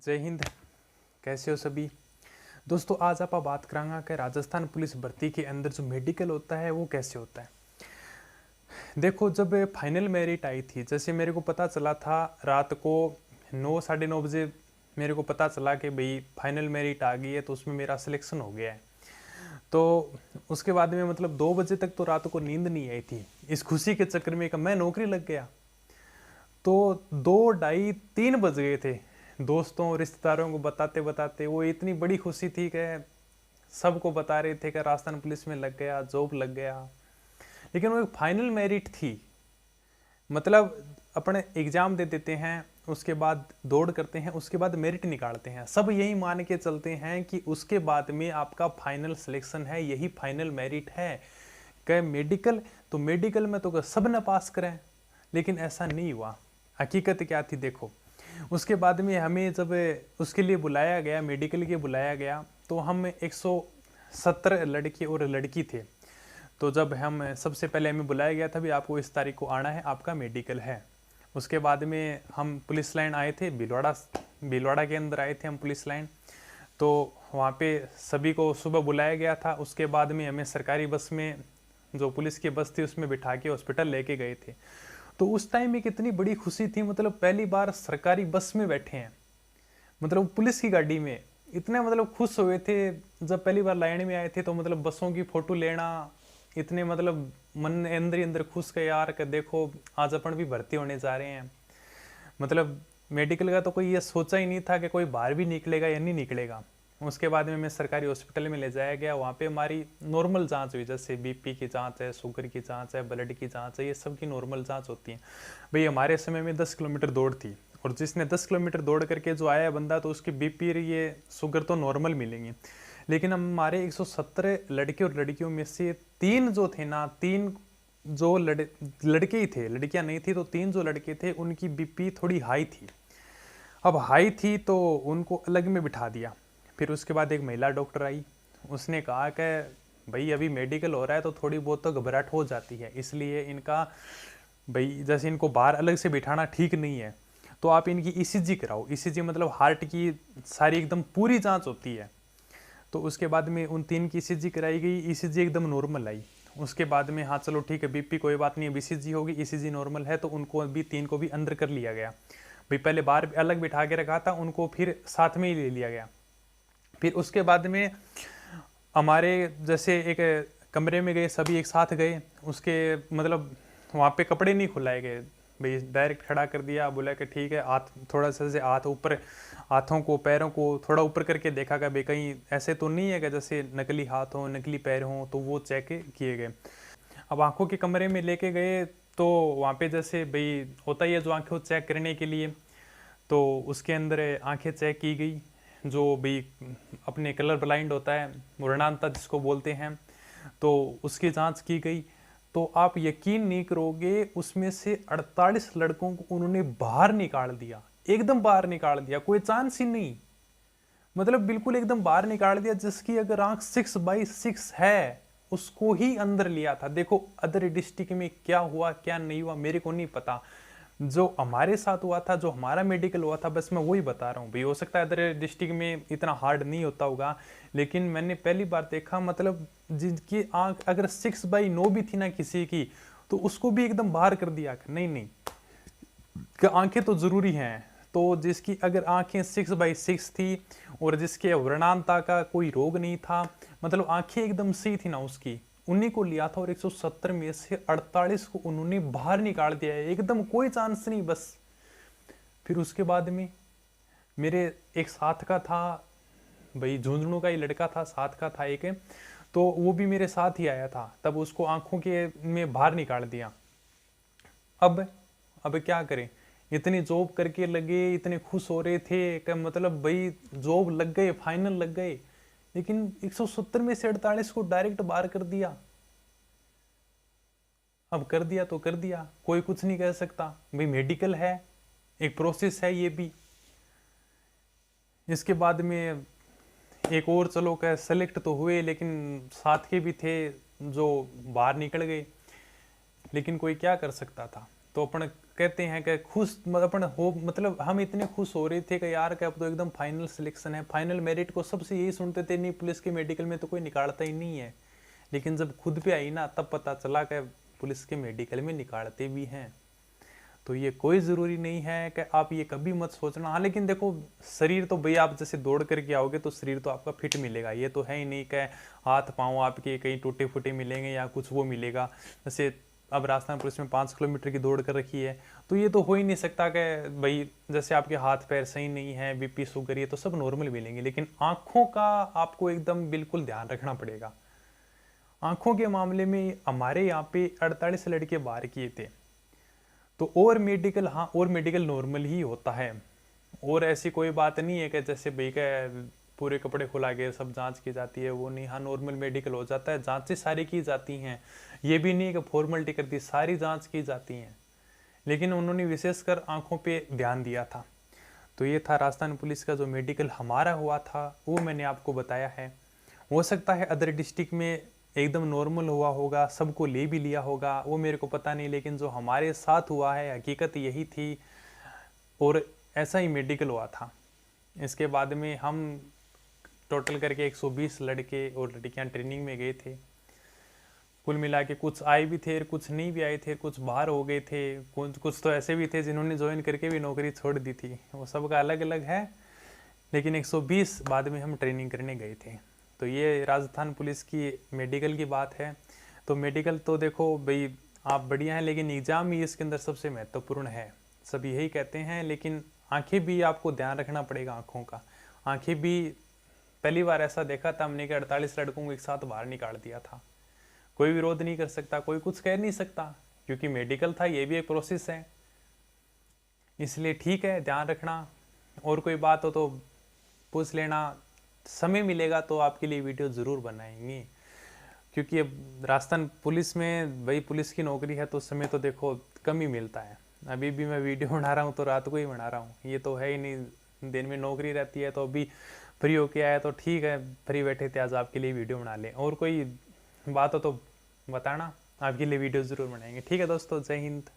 जय हिंद। कैसे हो सभी दोस्तों। आज आप बात करांगा कि राजस्थान पुलिस भर्ती के अंदर जो मेडिकल होता है वो कैसे होता है। देखो, जब फाइनल मेरिट आई थी, जैसे मेरे को पता चला था रात को 9 साढ़े 9 बजे मेरे को पता चला कि भाई फाइनल मेरिट आ गई है, तो उसमें मेरा सिलेक्शन हो गया है। तो उसके बाद में मतलब 2 बजे तक तो रात को नींद नहीं आई थी। इस खुशी के चक्कर में मैं नौकरी लग गया। तो 2 ढाई 3 बज गए थे। दोस्तों रिश्तेदारों को बताते बताते वो इतनी बड़ी खुशी थी कि सबको बता रहे थे कि राजस्थान पुलिस में लग गया, जॉब लग गया। लेकिन वो एक फाइनल मेरिट थी। मतलब अपने एग्जाम दे देते हैं, उसके बाद दौड़ करते हैं, उसके बाद मेरिट निकालते हैं। सब यही मान के चलते हैं कि उसके बाद में आपका फाइनल सिलेक्शन है, यही फाइनल मेरिट है। कि मेडिकल, तो मेडिकल में तो सब न पास करें, लेकिन ऐसा नहीं हुआ। हकीकत क्या थी देखो। उसके बाद में हमें जब उसके लिए बुलाया गया, मेडिकल के बुलाया गया, तो हम 117 लड़के और लड़की थे। तो जब हम सबसे पहले हमें बुलाया गया था भी आपको इस तारीख को आना है, आपका मेडिकल है। उसके बाद में हम पुलिस लाइन आए थे, भीलवाड़ा के अंदर आए थे हम पुलिस लाइन। तो वहाँ पे सभी को सुबह बुलाया गया था। उसके बाद में हमें सरकारी बस में, जो पुलिस की बस थी, उसमें बिठा के हॉस्पिटल लेके गए थे। तो उस टाइम में कितनी बड़ी खुशी थी। मतलब पहली बार सरकारी बस में बैठे हैं, मतलब पुलिस की गाड़ी में। इतने मतलब खुश हुए थे जब पहली बार लाइन में आए थे। तो मतलब बसों की फोटो लेना, इतने मतलब मन अंदर ही अंदर खुश के यार कि देखो आज अपन भी भर्ती होने जा रहे हैं। मतलब मेडिकल का तो कोई ये सोचा ही नहीं था कि कोई बाहर भी निकलेगा या नहीं निकलेगा। उसके बाद में मैं सरकारी हॉस्पिटल में ले जाया गया। वहाँ पे हमारी नॉर्मल जांच हुई, जैसे बीपी की जांच है, शुगर की जांच है, ब्लड की जांच है, ये सब की नॉर्मल जांच होती है। भाई हमारे समय में 10 किलोमीटर दौड़ थी, और जिसने 10 किलोमीटर दौड़ करके जो आया बंदा, तो उसकी बीपी ये शुगर तो नॉर्मल मिलेंगी। लेकिन हमारे 117 लड़के और लड़कियों में से 3 जो थे ना, 3 जो लड़के ही थे, लड़कियां नहीं थी। तो 3 जो लड़के थे उनकी बीपी थोड़ी हाई थी। अब हाई थी तो उनको अलग में बिठा दिया। फिर उसके बाद एक महिला डॉक्टर आई, उसने कहा कि भाई अभी मेडिकल हो रहा है तो थोड़ी बहुत तो घबराहट हो जाती है, इसलिए इनका भाई जैसे इनको बाहर अलग से बिठाना ठीक नहीं है, तो आप इनकी ईसीजी कराओ। ईसीजी मतलब हार्ट की सारी एकदम पूरी जांच होती है। तो उसके बाद में उन 3 की ईसीजी कराई गई। ईसीजी एकदम नॉर्मल आई। उसके बाद में हाँ चलो ठीक है, बीपी कोई बात नहीं है, बीसीजी होगी, ईसीजी नॉर्मल है, तो उनको भी 3 को भी अंदर कर लिया गया। भाई पहले बाहर अलग बिठा के रखा था, उनको फिर साथ में ही ले लिया गया। फिर उसके बाद में हमारे जैसे एक कमरे में गए, सभी एक साथ गए। उसके मतलब वहाँ पे कपड़े नहीं खुलाए गए, भाई डायरेक्ट खड़ा कर दिया। बोला कि ठीक है, हाथ थोड़ा सा से हाथ ऊपर, हाथों को पैरों को थोड़ा ऊपर करके देखा कि भाई कहीं ऐसे तो नहीं है कि जैसे नकली हाथ हो, नकली पैर हों, तो वो चेक किए गए। अब आंखों के कमरे में लेके गए, तो वहाँ पे जैसे भाई होता ही है जो आंखें चेक करने के लिए, तो उसके अंदर आंखें चेक की गई। जो भी अपने कलर ब्लाइंड होता है, वर्णांता जिसको बोलते हैं, तो उसकी जांच की गई। तो आप यकीन नहीं करोगे, उसमें से 48 लड़कों को उन्होंने बाहर निकाल दिया, एकदम बाहर निकाल दिया, कोई चांस ही नहीं। मतलब बिल्कुल एकदम बाहर निकाल दिया। जिसकी अगर आंख 6/6 है, उसको ही अंदर लिया था। देखो अदर डिस्ट्रिक्ट में क्या हुआ क्या नहीं हुआ मेरे को नहीं पता। जो हमारे साथ हुआ था, जो हमारा मेडिकल हुआ था, बस मैं वही बता रहा हूँ। भाई हो सकता है अदर डिस्ट्रिक्ट में इतना हार्ड नहीं होता होगा, लेकिन मैंने पहली बार देखा। मतलब जिनकी आंख अगर 6/9 भी थी ना किसी की, तो उसको भी एकदम बाहर कर दिया। नहीं नहीं, आंखें तो जरूरी हैं। तो जिसकी अगर आंखें 6/6 थी और जिसके वर्णांता का कोई रोग नहीं था, मतलब आंखें एकदम सही थी ना उसकी, उन्हीं को लिया था। और 170 में से 48 को उन्होंने बाहर निकाल दिया है, एकदम कोई चांस नहीं बस। फिर उसके बाद में मेरे एक साथ का था, भाई झुंझुनू का ही लड़का था, साथ का था एक, तो वो भी मेरे साथ ही आया था। तब उसको आंखों के में बाहर निकाल दिया। अब क्या करें, इतनी जॉब करके लगे, इतने खुश हो रहे थे कि मतलब भाई जॉब लग गए, फाइनल लग गए। लेकिन 170 में से 48 को डायरेक्ट बाहर कर दिया। अब कर दिया तो कर दिया, कोई कुछ नहीं कह सकता। भाई मेडिकल है, एक प्रोसेस है ये भी। इसके बाद में एक और चलो कह सेलेक्ट तो हुए, लेकिन साथ के भी थे जो बाहर निकल गए। लेकिन कोई क्या कर सकता था। तो अपन कहते हैं कि खुश अपन हो, मतलब हम इतने खुश हो रहे थे कि यार कि अब तो एकदम फाइनल सिलेक्शन है, फाइनल मेरिट को सबसे यही सुनते थे, नहीं पुलिस के मेडिकल में तो कोई निकालता ही नहीं है। लेकिन जब खुद पे आई ना तब पता चला कि पुलिस के मेडिकल में निकालते भी हैं। तो ये कोई ज़रूरी नहीं है कि आप ये कभी मत सोचना। हाँ लेकिन देखो, शरीर तो भैया आप जैसे दौड़ करके आओगे तो शरीर तो आपका फिट मिलेगा, ये तो है ही नहीं कि हाथ पाँव आपके कहीं टूटे फूटे मिलेंगे या कुछ वो मिलेगा। जैसे अब राजस्थान पुलिस में 5 किलोमीटर की दौड़ कर रखी है, तो ये तो हो ही नहीं सकता कि भाई जैसे आपके हाथ पैर सही नहीं है, बीपी शुगर ये तो सब नॉर्मल मिलेंगे। लेकिन आँखों का आपको एकदम बिल्कुल ध्यान रखना पड़ेगा। आँखों के मामले में हमारे यहाँ पे 48 लड़के बाहर किए थे। तो और मेडिकल, हाँ और मेडिकल नॉर्मल ही होता है, और ऐसी कोई बात नहीं है कि जैसे भाई का पूरे कपड़े खुला के सब जांच की जाती है, वो नहीं। हाँ नॉर्मल मेडिकल हो जाता है, जांचें सारी की जाती हैं, ये भी नहीं कि फॉर्मेलिटी करती, सारी जांच की जाती हैं। लेकिन उन्होंने विशेषकर आंखों पे ध्यान दिया था। तो ये था राजस्थान पुलिस का जो मेडिकल हमारा हुआ था, वो मैंने आपको बताया है। हो सकता है अदर डिस्ट्रिक्ट में एकदम नॉर्मल हुआ होगा, सबको ले भी लिया होगा, वो मेरे को पता नहीं। लेकिन जो हमारे साथ हुआ है हकीकत यही थी, और ऐसा ही मेडिकल हुआ था। इसके बाद में हम टोटल करके 120 लड़के और लड़कियां ट्रेनिंग में गए थे। कुल मिला के कुछ आए भी थे, कुछ नहीं भी आए थे, कुछ बाहर हो गए थे, कुछ तो ऐसे भी थे जिन्होंने ज्वाइन करके भी नौकरी छोड़ दी थी, वो सबका अलग अलग है। लेकिन 120 बाद में हम ट्रेनिंग करने गए थे। तो ये राजस्थान पुलिस की मेडिकल की बात है। तो मेडिकल तो देखो भाई आप बढ़िया हैं, लेकिन एग्ज़ाम ही इसके अंदर सबसे महत्वपूर्ण है, सब यही कहते हैं। लेकिन आंखें भी आपको ध्यान रखना पड़ेगा, आंखों का। आंखें भी पहली बार ऐसा देखा था हमने कि 48 लड़कों को एक साथ बाहर निकाल दिया था। कोई विरोध नहीं कर सकता, कोई कुछ कह नहीं सकता, क्योंकि मेडिकल था, ये भी एक प्रोसेस है। इसलिए ठीक है, ध्यान रखना। और कोई बात हो तो पूछ लेना, समय मिलेगा तो आपके लिए वीडियो ज़रूर बनाएंगे। क्योंकि अब राजस्थान पुलिस में भाई पुलिस की नौकरी है तो समय तो देखो कम ही मिलता है। अभी भी मैं वीडियो बना रहा हूँ तो रात को ही बना रहा हूँ, ये तो है ही नहीं, दिन में नौकरी रहती है। तो अभी फ्री होके आया तो ठीक है, फ्री बैठे थे आज आपके लिए वीडियो बना लें। और कोई बात हो तो बताना, आपके लिए वीडियो ज़रूर बनाएंगे। ठीक है दोस्तों, जय हिंद।